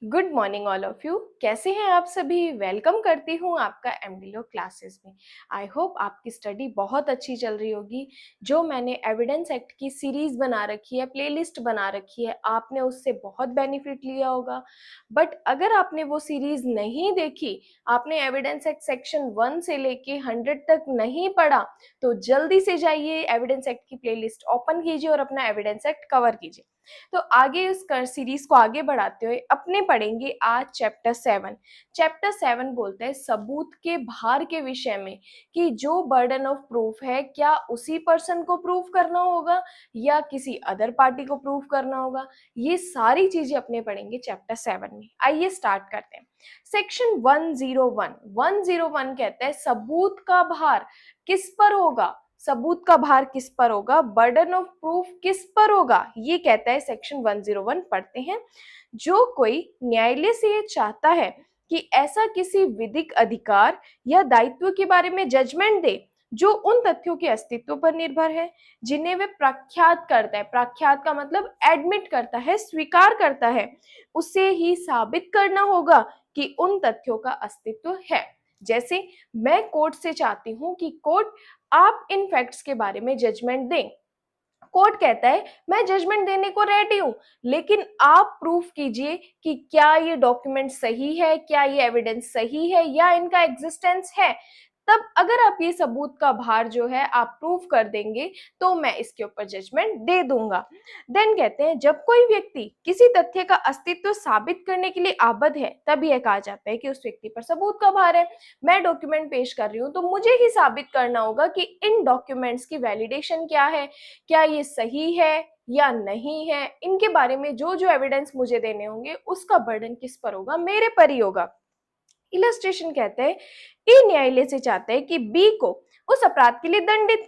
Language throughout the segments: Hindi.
Good morning all of you. कैसे हैं आप सभी? वेलकम करती हूँ आपका एमडीलो क्लासेस में। आई होप आपकी स्टडी बहुत अच्छी चल रही होगी। जो मैंने एविडेंस एक्ट की सीरीज बना रखी है, प्लेलिस्ट बना रखी है, आपने उससे बहुत बेनिफिट लिया होगा। बट अगर आपने वो सीरीज नहीं देखी, आपने एविडेंस एक्ट सेक्शन 1 से लेके 100 तक नहीं पढ़ा, तो जल्दी से जाइए एविडेंस एक्ट की प्लेलिस्ट ओपन कीजिए और अपना एविडेंस एक्ट कवर कीजिए। तो आगे इस सीरीज को आगे बढ़ाते हुए अपने पढ़ेंगे आज चैप्टर 7। चैप्टर 7 बोलते हैं सबूत के भार के विषय में, कि जो बर्डन ऑफ प्रूफ है क्या उसी पर्सन को प्रूफ करना होगा या किसी अदर पार्टी को प्रूफ करना होगा। ये सारी चीजें अपने पढ़ेंगे चैप्टर 7 में। आइए स्टार्ट करते हैं। सेक्शन 101 कहता है सबूत का भार किस पर होगा। सबूत का भार किस पर होगा, बर्डन ऑफ प्रूफ किस पर होगा, ये कहता है सेक्शन 101। पढ़ते हैं। जो कोई न्यायालय से ये चाहता है कि ऐसा किसी विधिक अधिकार या दायित्व के बारे में जजमेंट दे जो उन तथ्यों के अस्तित्व पर निर्भर है जिन्हें वे प्रख्यात करता है, प्रख्यात का मतलब एडमिट करता है, स्वीकार करता है, उसे ही साबित करना होगा कि उन तथ्यों का अस्तित्व है। जैसे मैं कोर्ट से चाहती हूं कि कोर्ट आप इन फैक्ट्स के बारे में जजमेंट दें। कोर्ट कहता है मैं जजमेंट देने को रेडी हूं, लेकिन आप प्रूफ कीजिए कि क्या ये डॉक्यूमेंट सही है, क्या ये एविडेंस सही है या इनका एग्जिस्टेंस है। तब अगर आप ये सबूत का भार जो है आप प्रूफ कर देंगे तो मैं इसके ऊपर जजमेंट दे दूंगा। देन कहते हैं जब कोई व्यक्ति किसी तथ्य का अस्तित्व साबित करने के लिए आबद्ध है तब यह कहा जाता है कि उस व्यक्ति पर सबूत का भार है। मैं डॉक्यूमेंट पेश कर रही हूं तो मुझे ही साबित करना होगा कि इन डॉक्यूमेंट्स की वैलिडेशन क्या है, क्या ये सही है या नहीं है, इनके बारे में जो जो एविडेंस मुझे देने होंगे उसका बर्डन किस पर होगा, मेरे पर ही होगा। इलस्ट्रेशन कहते हैं ए न्यायालय से चाहता है कि बी को उस अपराध के लिए दंडित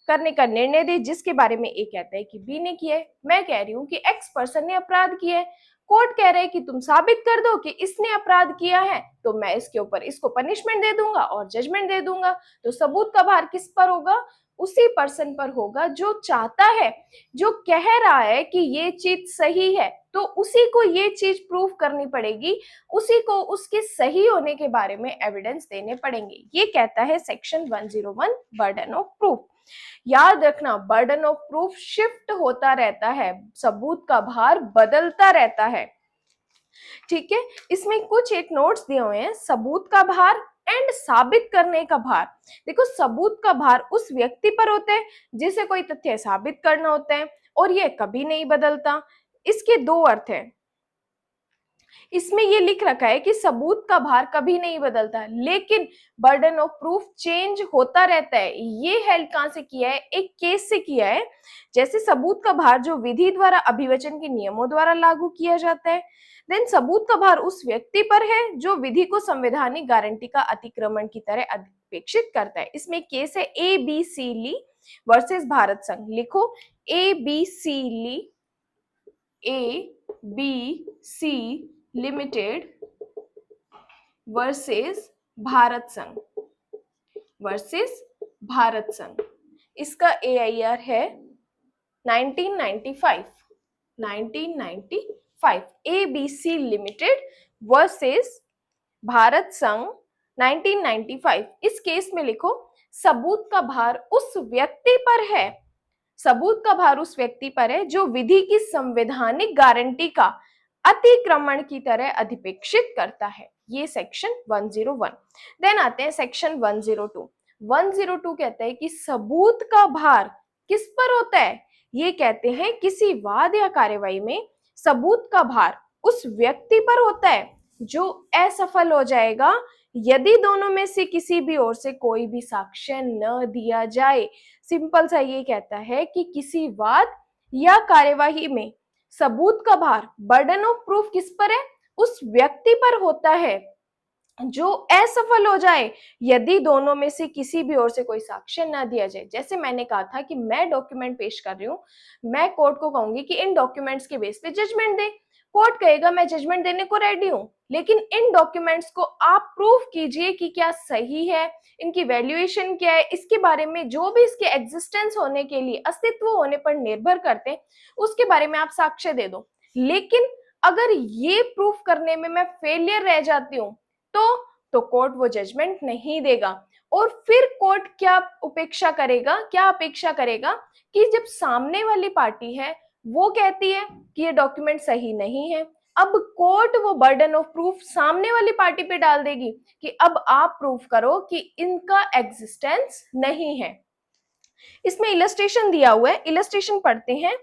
करने का निर्णय दे जिसके बारे में ए कहता है कि बी ने किया है। मैं कह रही हूँ कि एक्स पर्सन ने अपराध किया है, कोर्ट कह रहा है कि तुम साबित कर दो कि इसने अपराध किया है, तो मैं इसके ऊपर इसको पनिशमेंट दे दूंगा और जजमेंट दे दूंगा। तो सबूत का भार किस पर होगा, उसी पर्सन पर होगा जो चाहता है, जो कह रहा है कि ये चीज सही है, तो उसी को ये चीज प्रूफ करनी पड़ेगी, उसी को उसके सही होने के बारे में एविडेंस देने पड़ेंगे। ये कहता है सेक्शन 101 बर्डन ऑफ प्रूफ। याद रखना बर्डन ऑफ प्रूफ शिफ्ट होता रहता है, सबूत का भार बदलता रहता है। ठीक है, इसमें कुछ एक नोट्स दिए हुए हैं। सबूत का भार एंड साबित करने का भार। देखो सबूत का भार उस व्यक्ति पर होता है जिसे कोई तथ्य साबित करना होता है और ये कभी नहीं बदलता। इसके दो अर्थ है। इसमें ये लिख रखा है कि सबूत का भार कभी नहीं बदलता, लेकिन बर्डन ऑफ प्रूफ चेंज होता रहता है। ये हेल्प कहां से किया है, एक केस से किया है। जैसे सबूत का भार जो विधि द्वारा अभिवचन के नियमों द्वारा लागू किया जाता है। देन सबूत का भार उस व्यक्ति पर है जो विधि को संवैधानिक गारंटी का अतिक्रमण की तरह अपेक्षित करता है। इसमें केस है ए बी सी ली वर्सेस भारत संघ। लिखो ए बी सी ली, A B C limited versus Bharat Sangh, versus Bharat संघ। इसका AIR है 1995। 1995 ABC लिमिटेड वर्सेस भारत संघ 1995। इस केस में लिखो सबूत का भार उस व्यक्ति पर है, सबूत का भार उस व्यक्ति पर है जो विधि की संवैधानिक गारंटी का अतिक्रमण की तरह अधिपेक्षित करता है। ये सेक्शन 101। देन आते हैं सेक्शन 102। 102 कहते हैं कि सबूत का भार किस पर होता है। ये कहते हैं किसी वाद या कार्यवाही में सबूत का भार उस व्यक्ति पर होता है जो असफल हो जाएगा यदि दोनों में से किसी भी ओर से कोई भी साक्ष्य न दिया जाए। सिंपल सा ये कहता है कि किसी वाद या कार्यवाही में सबूत का भार, बर्डन ऑफ प्रूफ किस पर है, उस व्यक्ति पर होता है जो असफल हो जाए यदि दोनों में से किसी भी ओर से कोई साक्ष्य ना दिया जाए। जैसे मैंने कहा था कि मैं डॉक्यूमेंट पेश कर रही हूं, मैं कोर्ट को कहूंगी कि इन डॉक्यूमेंट्स के बेस पे जजमेंट दे। कोर्ट कहेगा मैं जजमेंट देने को रेडी हूं, लेकिन इन डॉक्यूमेंट्स को आप प्रूफ कीजिए कि क्या सही है, इनकी वैल्यूएशन क्या है, इसके बारे में जो भी इसके एग्जिस्टेंस होने के लिए, अस्तित्व होने पर निर्भर करते हैं, उसके बारे में आप साक्ष्य दे दो। लेकिन अगर ये प्रूफ करने में मैं फेलियर रह जाती हूँ तो कोर्ट वो जजमेंट नहीं देगा। और फिर कोर्ट क्या उपेक्षा करेगा, क्या अपेक्षा करेगा कि जब सामने वाली पार्टी है वो कहती है कि ये डॉक्यूमेंट सही नहीं है, अब कोर्ट वो बर्डन ऑफ प्रूफ सामने वाली पार्टी पे डाल देगी कि अब आप प्रूफ करो कि इनका एग्जिस्टेंस नहीं है। इसमें इलस्ट्रेशन दिया हुआ है, इलस्ट्रेशन पढ़ते हैं।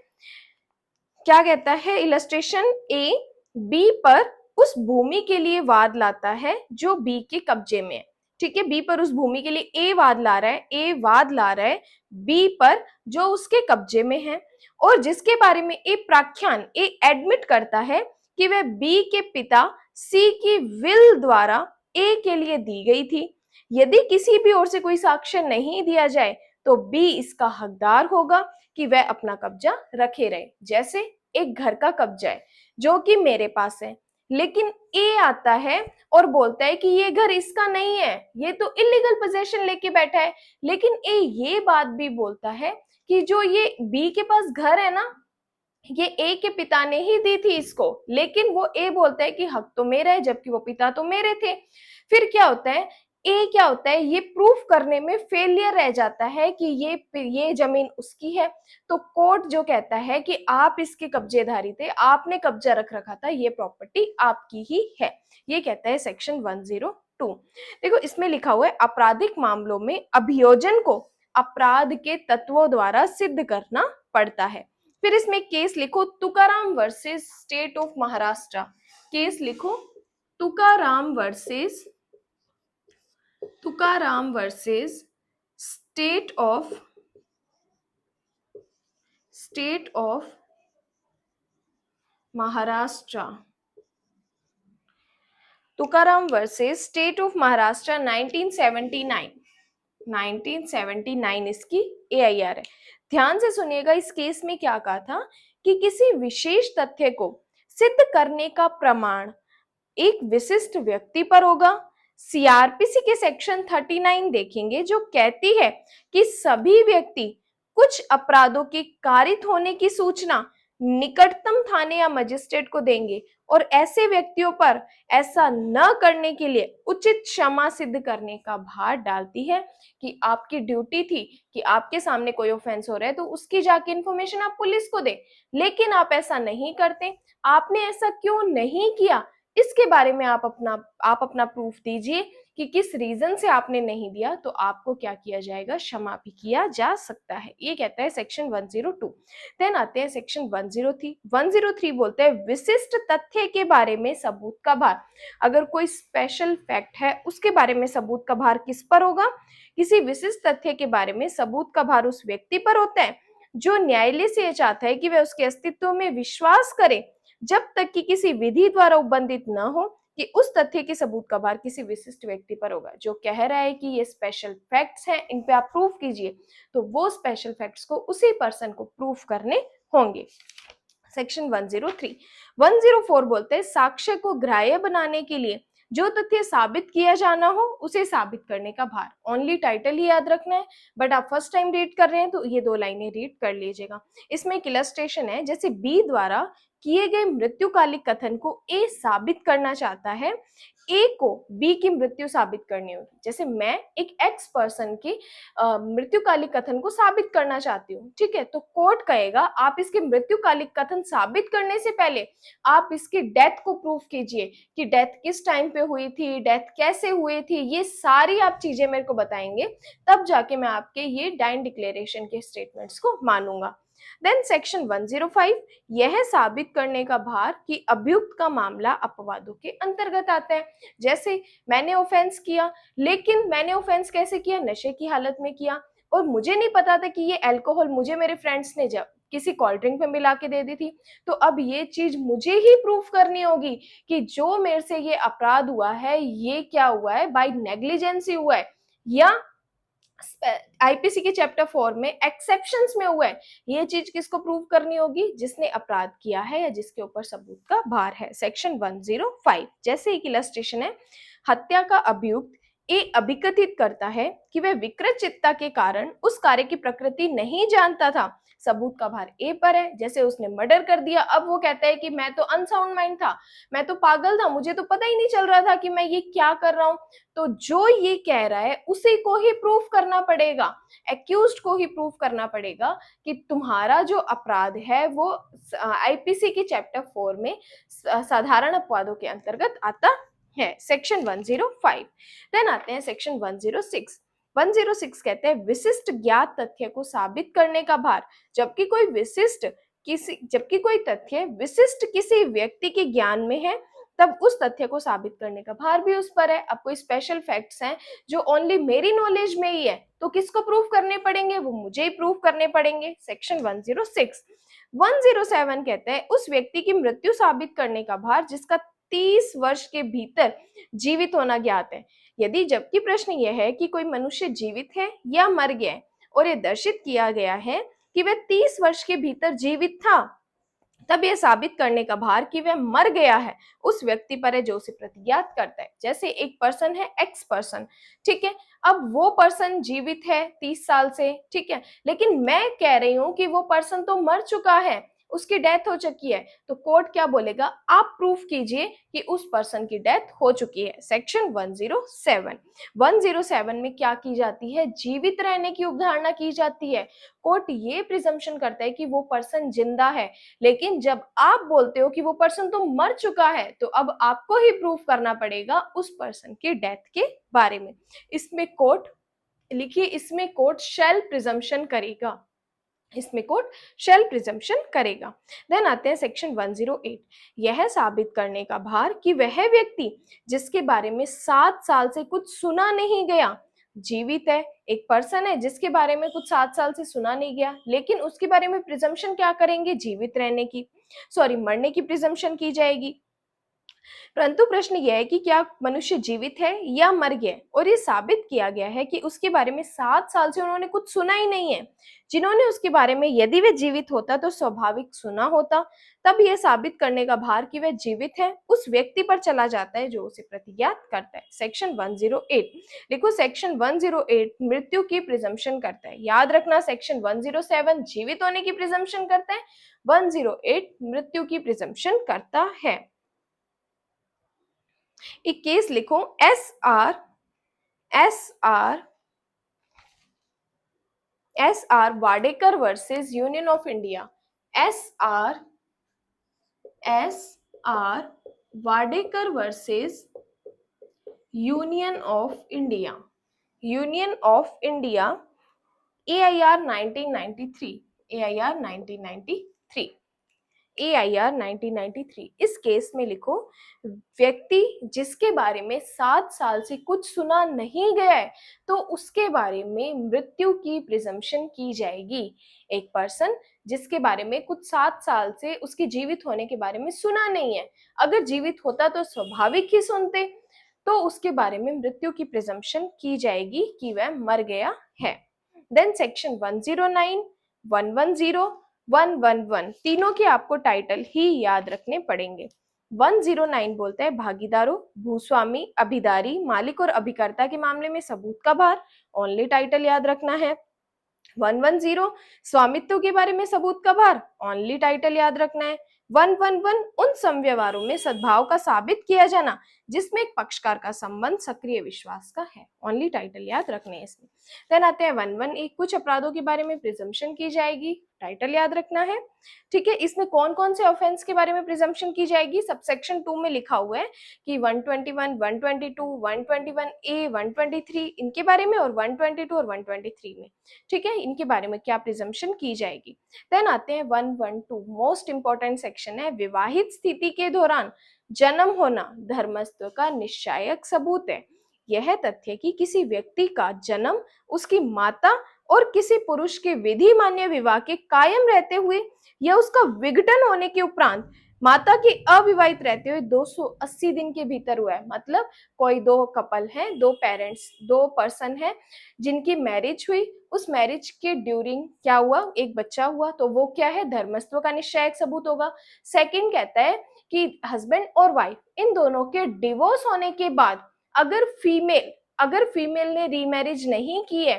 क्या कहता है इलस्ट्रेशन? ए बी पर उस भूमि के लिए वाद लाता है जो बी के कब्जे में है। ठीक है, बी पर उस भूमि के लिए ए वाद ला रहा है, ए वाद ला रहा है बी पर जो उसके कब्जे में है, और जिसके बारे में ए प्राख्यान, ए एडमिट करता है कि वह बी के पिता सी की विल द्वारा ए के लिए दी गई थी। यदि किसी भी ओर से कोई साक्ष्य नहीं दिया जाए तो बी इसका हकदार होगा कि वह अपना कब्जा रखे रहे। जैसे एक घर का कब्जा है जो कि मेरे पास है, लेकिन ए आता है और बोलता है कि ये घर इसका नहीं है, ये तो इलीगल पोजेशन लेके बैठा है। लेकिन ए ये बात भी बोलता है कि जो ये बी के पास घर है ना, ये ए के पिता ने ही दी थी इसको, लेकिन वो ए बोलता है कि हक तो मेरा है जबकि वो पिता तो मेरे थे। फिर क्या होता है, ए क्या होता है, ये प्रूफ करने में फेलियर रह जाता है कि ये जमीन उसकी है। तो कोर्ट जो कहता है कि आप इसके कब्जेधारी थे, आपने कब्जा रख रखा था, ये प्रॉपर्टी आपकी ही है। ये कहता है सेक्शन 102। देखो इसमें लिखा हुआ है आपराधिक मामलों में अभियोजन को अपराध के तत्वों द्वारा सिद्ध करना पड़ता है। फिर इसमें केस लिखो Tukaram versus state of Maharashtra. Case लिखो Tukaram versus state of Maharashtra. Tukaram versus state of Maharashtra 1979 इसकी AIR है। ध्यान से सुनिएगा, इस केस में क्या कहा था कि किसी विशेष तथ्य को सिद्ध करने का प्रमाण एक विशिष्ट व्यक्ति पर होगा। CRPC के सेक्शन 39 देखेंगे जो कहती है कि सभी व्यक्ति कुछ अपराधों के कारित होने की सूचना निकटतम थाने या मजिस्ट्रेट को देंगे और ऐसे व्यक्तियों पर ऐसा न करने के लिए उचित क्षमा सिद्ध करने का भार डालती है कि आपकी ड्यूटी थी कि आपके सामने कोई ऑफेंस हो रहा है तो उसकी जाके इंफॉर्मेशन आप पुलिस को दे, लेकिन आप ऐसा नहीं करते। आपने ऐसा क्यों नहीं किया, इसके बारे में आप अपना प्रूफ दीजिए कि किस रीजन से आपने नहीं दिया, तो आपको क्या किया जाएगा, क्षमा भी किया जा सकता है। ये कहता है सेक्शन 102। देन आते हैं सेक्शन 103। 103 बोलते हैं विशिष्ट तथ्य के बारे में सबूत का भार। अगर कोई स्पेशल फैक्ट है उसके बारे में सबूत का भार किस पर होगा? किसी विशिष्ट तथ्य के बारे में सबूत का भार उस व्यक्ति पर होता है जो न्यायालय से यह चाहता है कि वह उसके अस्तित्व में विश्वास करे जब तक कि किसी विधि द्वारा उपबंधित न हो कि उस तथ्य के सबूत का भार किसी विशिष्ट व्यक्ति पर होगा। जो कह रहा है कि ये स्पेशल फैक्ट्स हैं, इन पे आप प्रूफ कीजिए, तो वो स्पेशल फैक्ट्स को उसी पर्सन को प्रूफ करने होंगे। सेक्शन 103। 104 बोलते हैं साक्ष्य को ग्राह्य बनाने के लिए जो तथ्य साबित किया जाना हो उसे साबित करने का भार। ओनली टाइटल ही याद रखना है, बट आप फर्स्ट टाइम रीड कर रहे हैं तो ये 2 लाइनें रीड कर लीजिएगा। इसमें एक इलस्ट्रेशन है, जैसे बी द्वारा किए गए मृत्युकालिक कथन को ए साबित करना चाहता है, ए को बी की मृत्यु साबित करनी होगी। जैसे मैं एक एक्स पर्सन की मृत्युकालिक कथन को साबित करना चाहती हूँ, ठीक है, तो कोर्ट कहेगा आप इसके मृत्युकालिक कथन साबित करने से पहले आप इसकी डेथ को प्रूफ कीजिए कि डेथ किस टाइम पे हुई थी, डेथ कैसे हुई थी, ये सारी आप चीजें मेरे को बताएंगे, तब जाके मैं आपके ये डाइन डिक्लेरेशन के स्टेटमेंट्स को मानूंगा। देन सेक्शन 105, यह साबित करने का भार कि अभियुक्त का मामला अपवादों के अंतर्गत आता है। जैसे मैंने ऑफेंस किया, लेकिन मैंने ऑफेंस कैसे किया, नशे की हालत में किया, और मुझे नहीं पता था कि ये अल्कोहल मुझे मेरे फ्रेंड्स ने जब किसी कोल्ड ड्रिंक में मिला के दे दी थी, तो अब ये चीज मुझे ही प्रूफ करनी होगी कि जो मेरे से ये अपराध हुआ है ये क्या हुआ है, बाय नेग्लिजेंस हुआ है या IPC के चैप्टर 4 में एक्सेप्शंस में हुआ है। ये चीज किसको प्रूव करनी होगी, जिसने अपराध किया है या जिसके ऊपर सबूत का भार है। सेक्शन 105, जैसे एक इलस्ट्रेशन है, हत्या का अभियुक्त ए अभिकथित करता है कि वह विकृत चित्ता के कारण उस कार्य की प्रकृति नहीं जानता था सबूत का भार ए पर है। जैसे उसने मर्डर कर दिया, अब वो कहता है कि मैं तो अनसाउंड माइंड था, मैं तो पागल था, मुझे तो पता ही नहीं चल रहा था कि मैं ये क्या कर रहा हूं। तो जो ये कह रहा है उसी को ही प्रूफ करना पड़ेगा, एक्यूज्ड को ही प्रूफ करना पड़ेगा कि तुम्हारा जो अपराध है वो आईपीसी के चैप्टर 4 में साधारण अपवादों के अंतर्गत आता है, सेक्शन 105। देन आते हैं सेक्शन 106। 106 कहते हैं विशिष्ट ज्ञात तथ्य को साबित करने का भार। जबकि कोई तथ्य विशिष्ट किसी व्यक्ति के ज्ञान में है, तब उस तथ्य को साबित करने का भार भी उस पर है। अब कोई स्पेशल फैक्ट्स हैं जो ओनली मेरी नॉलेज में ही है, तो किसको प्रूफ करने पड़ेंगे? वो मुझे ही प्रूफ करने पड़ेंगे, सेक्शन 106। 107 कहते हैं उस व्यक्ति की मृत्यु साबित करने का भार जिसका 30 वर्ष के भीतर जीवित होना ज्ञात है। यदि जबकि प्रश्न यह है कि कोई मनुष्य जीवित है या मर गया है और यह दर्शित किया गया है कि वह 30 वर्ष के भीतर जीवित था, तब यह साबित करने का भार कि वह मर गया है उस व्यक्ति पर है जो उसे प्रतिज्ञात करता है। जैसे एक पर्सन है एक्स पर्सन, ठीक है, अब वो पर्सन जीवित है 30 साल से, ठीक है, लेकिन मैं कह रही हूं कि वो पर्सन तो मर चुका है, उसकी डेथ हो चुकी है, तो कोर्ट क्या बोलेगा? आप प्रूफ कीजिए कि उस पर्सन की डेथ हो चुकी है, सेक्शन 107। 107 में क्या की जाती है? जीवित रहने की अवधारणा की जाती है। कोर्ट ये प्रिजम्पशन करता है कि वो पर्सन जिंदा है, लेकिन जब आप बोलते हो कि वो पर्सन तो मर चुका है, तो अब आपको ही प्रूफ करना पड़ेगा उस पर्सन की डेथ के बारे में। इसमें कोर्ट लिखिए, इसमें कोर्ट शैल प्रिजम्पशन करेगा, इसमें कोर्ट शेल प्रिजम्पशन करेगा। देन आते हैं सेक्शन 108। यह साबित करने का भार कि वह व्यक्ति जिसके बारे में 7 साल से कुछ सुना नहीं गया जीवित है। एक पर्सन है जिसके बारे में कुछ 7 साल से सुना नहीं गया, लेकिन उसके बारे में प्रिजम्पशन क्या करेंगे? जीवित रहने की, मरने की प्रिजम्पशन की जाएगी। परंतु प्रश्न यह है कि क्या मनुष्य जीवित है या मर गया, और ये साबित किया गया है कि उसके बारे में 7 साल से उन्होंने कुछ सुना ही नहीं है। जिन्होंने उसके बारे में, यदि वे जीवित होता तो स्वाभाविक सुना होता, तब यह साबित करने का भार कि वह जीवित है उस व्यक्ति पर चला जाता है जो उसे प्रतिज्ञात करता है, सेक्शन 108। लिखो सेक्शन 108 मृत्यु की प्रिजम्पशन करता है। याद रखना, सेक्शन 107 जीवित होने की प्रिजम्पशन करता है, 108 मृत्यु की प्रिजम्पशन करता है। एक केस लिखो, S R Wadekar versus union of India. S R Wadekar versus union of India, AIR 1993, AIR 1993। इस केस में लिखो, व्यक्ति जिसके बारे में 7 साल से कुछ सुना नहीं गया है, तो उसके बारे में मृत्यु की प्रिजम्पशन की जाएगी। एक पर्सन जिसके बारे में कुछ 7 साल से उसके जीवित होने के बारे में सुना नहीं है, अगर जीवित होता तो स्वाभाविक ही सुनते, तो उसके बारे में मृत्यु की प्रिजम्पशन की जाएगी कि वह मर गया है। देन सेक्शन 109, 110, 111 तीनों के आपको टाइटल ही याद रखने पड़ेंगे। 109 बोलता है भागीदारों, भूस्वामी, अभिदारी, मालिक और अभिकर्ता के मामले में सबूत का भार, ओनली टाइटल याद रखना है। 110 स्वामित्व के बारे में सबूत का भार, ओनली टाइटल याद रखना है। 111 उन समव्यवहारों में सद्भाव का साबित किया जाना जिसमें एक पक्षकार का संबंध सक्रिय विश्वास का है, ओनली टाइटल याद रखने हैं इसमें। देन आते हैं 111 कुछ अपराधों के बारे में प्रिजम्पशन की जाएगी, टाइटल याद रखना है, ठीक है। इसमें कौन कौन से ऑफेंस के बारे में प्रिजम्पशन की जाएगी? सबसेक्शन 2 में लिखा हुआ है कि 121, 122, 121A, 123 इनके बारे में, और 122 और 123 में, ठीक है, इनके बारे में क्या प्रिजम्पशन की जाएगी। देन आते हैं 112, मोस्ट इंपॉर्टेंट सेक्शन है, विवाहित स्थिति के दौरान जन्म होना धर्मस्व का निश्चायक सबूत है। यह तथ्य कि किसी व्यक्ति का जन्म उसकी माता और किसी पुरुष के विधि मान्य विवाह के कायम रहते हुए या उसका विघटन होने के उपरांत माता के अविवाहित रहते हुए 280 दिन के भीतर हुआ है। मतलब कोई दो कपल है, दो पेरेंट्स, दो पर्सन है जिनकी मैरिज हुई, उस मैरिज के ड्यूरिंग क्या हुआ? एक बच्चा हुआ, तो वो क्या है? धर्मस्व का निश्चायक सबूत होगा। सेकंड कहता है कि हस्बैंड और वाइफ इन दोनों के डिवोर्स होने के बाद अगर फीमेल ने रीमैरिज नहीं की है,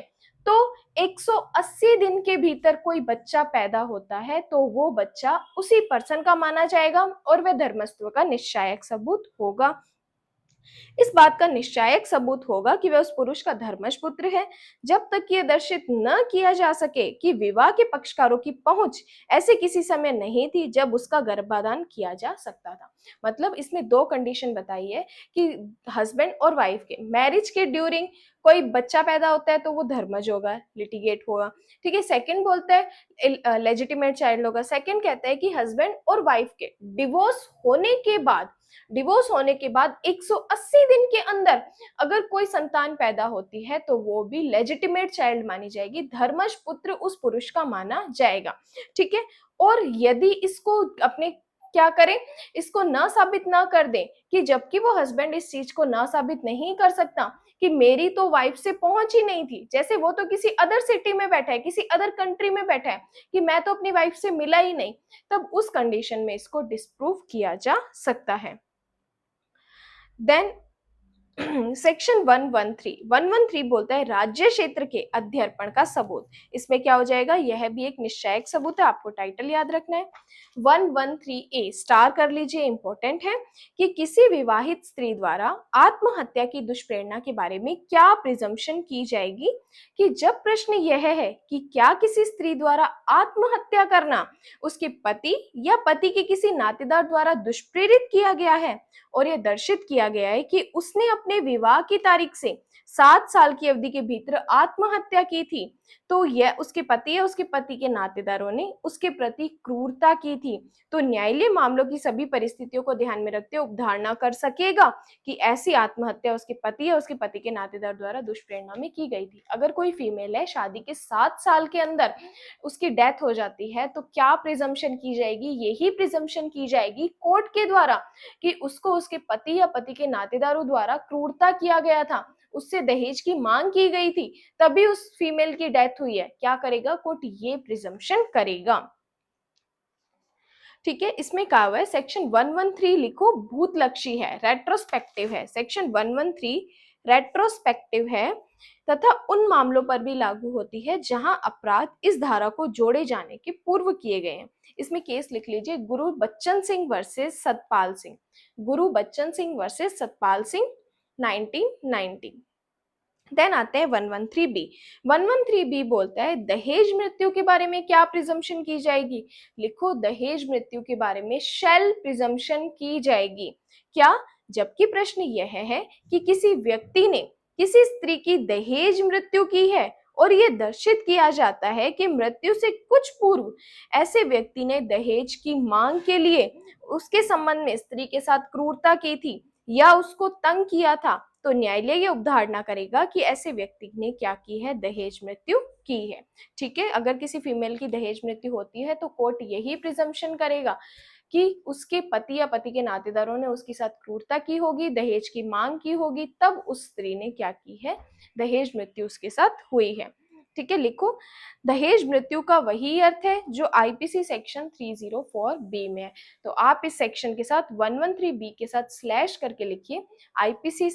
तो 180 दिन के भीतर कोई बच्चा पैदा होता है तो वो बच्चा उसी पर्सन का माना जाएगा और वह धर्मस्व का निश्चायक सबूत होगा। इस बात का निश्चायक सबूत होगा कि वह उस पुरुष का धर्मज पुत्र है जब तक यह दर्शित न किया जा सके कि विवाह के पक्षकारों की पहुंच ऐसे किसी समय नहीं थी जब उसका गर्भाधान किया जा सकता था। मतलब इसमें दो कंडीशन बताई है कि हस्बैंड और वाइफ के मैरिज के ड्यूरिंग कोई बच्चा पैदा होता है तो वो धर्मज होगा, लिटिगेट होगा। ठीक है, सेकंड बोलता है लेजिटिमेट चाइल्ड होगा। सेकंड कहता है कि हस्बैंड और वाइफ के डिवोर्स होने के बाद 180 दिन के अंदर अगर कोई संतान पैदा होती है तो वो भी लेजिटिमेट चाइल्ड मानी जाएगी, धर्मज पुत्र उस पुरुष का माना जाएगा। ठीक है, और यदि इसको अपने क्या करें, इसको ना साबित ना कर दें कि जबकि वो हस्बैंड इस चीज को ना साबित नहीं कर सकता कि मेरी तो वाइफ से पहुंच ही नहीं थी, जैसे वो तो किसी अदर सिटी में बैठा है, किसी अदर कंट्री में बैठा है, कि मैं तो अपनी वाइफ से मिला ही नहीं, तब उस कंडीशन में इसको डिस्प्रूव किया जा सकता है। देन सेक्शन 113 बोलता है राज्य क्षेत्र के अध्यर्पण का सबूत। इसमें क्या हो जाएगा, यह भी एक निश्चायक सबूत है, आपको टाइटल याद रखना है। 113A स्टार कर लीजिए, इंपॉर्टेंट है कि किसी विवाहित स्त्री द्वारा आत्महत्या की दुष्प्रेरणा के बारे में क्या प्रिजम्पशन की जाएगी। कि जब प्रश्न यह है कि क्या किसी स्त्री द्वारा आत्महत्या करना उसके पति या पति के किसी नातेदार द्वारा दुष्प्रेरित किया गया है और यह दर्शित किया गया है कि उसने अपने विवाह की तारीख से 7 साल की अवधि के भीतर आत्महत्या की थी, तो यह उसके पति या उसके पति के नातेदारों ने उसके प्रति क्रूरता की थी, तो न्यायालय मामलों की सभी परिस्थितियों को ध्यान में रखते हुए उपधारणा कर सकेगा कि ऐसी आत्महत्या उसके पति या उसके पति के नातेदार द्वारा दुष्प्रेरणा में की गई थी। अगर कोई फीमेल है, शादी के 7 साल के अंदर उसकी डेथ हो जाती है, तो क्या प्रिजम्पशन की जाएगी, यही प्रिजम्पशन की जाएगी कोर्ट के द्वारा कि उसको उसके पति या पति के नातेदारों द्वारा क्रूरता किया गया था, उससे दहेज की मांग की गई थी, तभी उस फीमेल की डेथ हुई है। क्या करेगा कोर्ट, ये प्रिजम्पशन करेगा। ठीक है, इसमें कहा हुआ है सेक्शन 113 लिखो भूतलक्षी है, रेट्रोस्पेक्टिव है। सेक्शन 113 रेट्रोस्पेक्टिव है तथा उन मामलों पर भी लागू होती है जहां अपराध इस धारा को जोड़े जाने के पूर्व किए गए हैं। इसमें केस लिख लीजिए, गुरु बच्चन सिंह वर्सेस सतपाल सिंह, गुरु बच्चन सिंह वर्सेस सतपाल सिंह 1990। देन आते हैं 113B। 113B बोलता है दहेज मृत्यु के बारे में क्या प्रिजम्पशन की जाएगी। लिखो दहेज मृत्यु के बारे में शैल प्रिजम्पशन की जाएगी। क्या, जबकि प्रश्न यह है कि किसी व्यक्ति ने किसी स्त्री की दहेज मृत्यु की है और यह दर्शित किया जाता है कि मृत्यु से कुछ पूर्व ऐसे व्यक्ति ने दहेज की मांग के लिए उसके संबंध में स्त्री के साथ क्रूरता की थी या उसको तंग किया था, तो न्यायालय ये उपधारणा करेगा कि ऐसे व्यक्ति ने क्या की है, दहेज मृत्यु की है। ठीक है, अगर किसी फीमेल की दहेज मृत्यु होती है तो कोर्ट यही प्रिजम्पशन करेगा कि उसके पति या पति के नातेदारों ने उसके साथ क्रूरता की होगी, दहेज की मांग की होगी, तब उस स्त्री ने क्या की है, दहेज मृत्यु उसके साथ हुई है। ठीक है, लिखो दहेज मृत्यु का वही अर्थ है जो आईपीसी सेक्शन 304B में है। तो आप इस सेक्शन के साथ 113B के साथ स्लैश करके लिखिए आईपीसी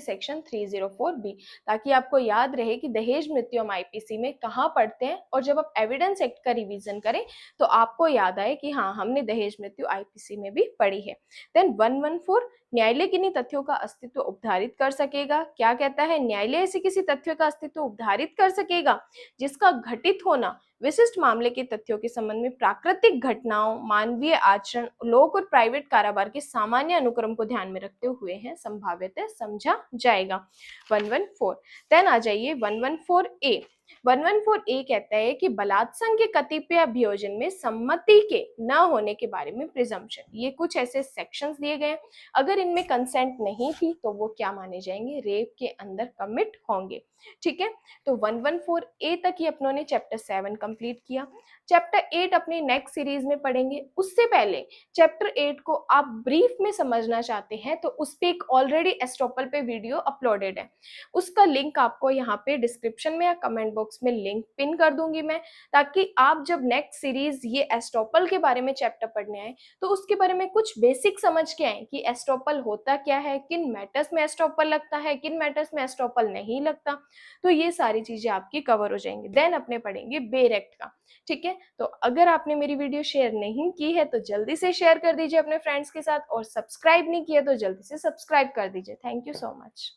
सेक्शन 304B, ताकि आपको याद रहे कि दहेज मृत्यु हम आईपीसी में कहाँ पढ़ते हैं, और जब आप एविडेंस एक्ट का रिवीजन करें तो आपको याद आए कि हाँ, हमने दहेज मृत्यु आईपीसी में भी पढ़ी है। देन 114 न्यायालय किन्हीं तथ्यों का अस्तित्व उपधारित कर सकेगा। क्या कहता है, न्यायालय ऐसे किसी तथ्य का अस्तित्व उपधारित कर सकेगा जिसका घटित होना विशिष्ट मामले के तथ्यों के संबंध में प्राकृतिक घटनाओं, मानवीय आचरण, लोक और प्राइवेट कारोबार के सामान्य अनुक्रम को ध्यान में रखते हुए है संभाव्यतः समझा जाएगा। 114 देन आ जाइए 114A। 114A कहता है कि बलात्संग के कतिपय अभियोजन में सम्मति के न होने के बारे में प्रिजम्पशन। ये कुछ ऐसे सेक्शंस दिए गए, अगर इनमें कंसेंट नहीं थी तो वो क्या माने जाएंगे, रेप के अंदर कमिट होंगे। ठीक है, तो 114A तक ही अपनों ने चैप्टर 7 कंप्लीट किया। चैप्टर 8 अपनी नेक्स्ट सीरीज में पढ़ेंगे। उससे पहले चैप्टर 8 को आप ब्रीफ में समझना चाहते हैं तो उस पे एक ऑलरेडी एस्ट्रोपल पे वीडियो अपलोडेड है, उसका लिंक आपको यहाँ पे डिस्क्रिप्शन में या कमेंट बॉक्स में लिंक पिन कर दूंगी मैं, ताकि आप जब नेक्स्ट सीरीज ये एस्ट्रोपल के बारे में चैप्टर पढ़ने आए तो उसके बारे में कुछ बेसिक समझ के आए कि एस्ट्रोपल होता क्या है, किन मैटर्स में एस्ट्रोपल लगता है, किन मैटर्स में एस्ट्रोपल नहीं लगता। तो ये सारी चीजें आपकी कवर हो जाएंगी। देन अपने पढ़ेंगे बेयर एक्ट का। ठीक है, तो अगर आपने मेरी वीडियो शेयर नहीं की है तो जल्दी से शेयर कर दीजिए अपने फ्रेंड्स के साथ, और सब्सक्राइब नहीं किया तो जल्दी से सब्सक्राइब कर दीजिए। Thank you so much.